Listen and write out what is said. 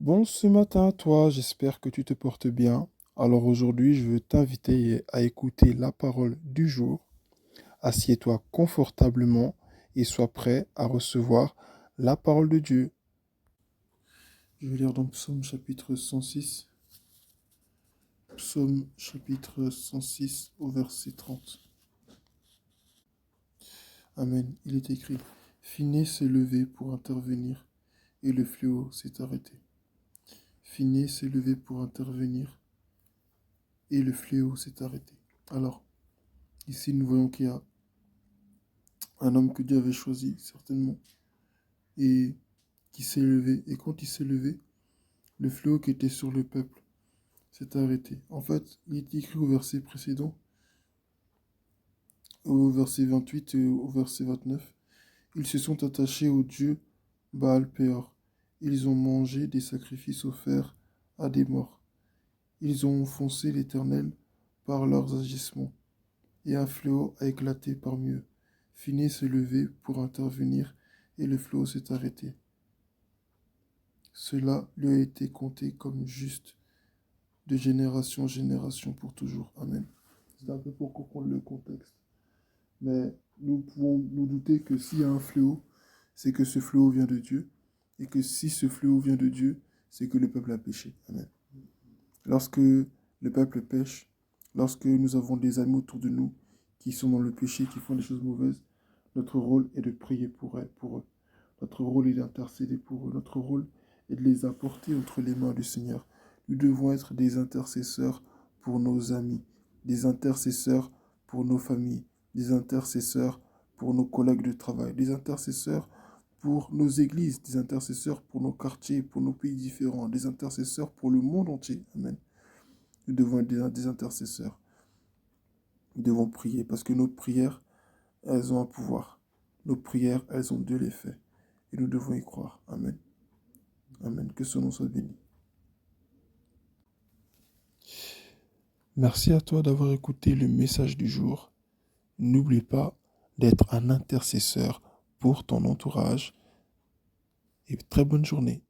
Bon, ce matin à toi, j'espère que tu te portes bien. Alors aujourd'hui, je veux t'inviter à écouter la parole du jour. Assieds-toi confortablement et sois prêt à recevoir la parole de Dieu. Je vais lire dans Psaume chapitre 106. Psaume chapitre 106 au verset 30. Amen. Il est écrit, Phinées s'est levé pour intervenir et le fléau s'est arrêté. Phinées s'est levé pour intervenir et le fléau s'est arrêté. Alors, ici, nous voyons qu'il y a un homme que Dieu avait choisi, certainement, et qui s'est levé. Et quand il s'est levé, le fléau qui était sur le peuple s'est arrêté. En fait, il est écrit au verset précédent, au verset 28 et au verset 29, ils se sont attachés au Dieu Baal-Péor. Ils ont mangé des sacrifices offerts à des morts. Ils ont offensé l'Éternel par leurs agissements, et un fléau a éclaté parmi eux. Phinées s'est levé pour intervenir, et le fléau s'est arrêté. Cela lui a été compté comme juste de génération en génération pour toujours. Amen. C'est un peu pour comprendre le contexte. Mais nous pouvons nous douter que s'il y a un fléau, c'est que ce fléau vient de Dieu. Et que si ce fléau vient de Dieu, c'est que le peuple a péché. Amen. Lorsque le peuple pêche, lorsque nous avons des amis autour de nous qui sont dans le péché, qui font des choses mauvaises, notre rôle est de prier pour eux. Notre rôle est d'intercéder pour eux. Notre rôle est de les apporter entre les mains du Seigneur. Nous devons être des intercesseurs pour nos amis, des intercesseurs pour nos familles, des intercesseurs pour nos collègues de travail, des intercesseurs pour nos églises, des intercesseurs pour nos quartiers, pour nos pays différents, des intercesseurs pour le monde entier. Amen. Nous devons être des intercesseurs. Nous devons prier parce que nos prières, elles ont un pouvoir. Nos prières, elles ont de l'effet. Et nous devons y croire. Amen. Amen. Que son nom soit béni. Merci à toi d'avoir écouté le message du jour. N'oublie pas d'être un intercesseur pour ton entourage. Et très bonne journée.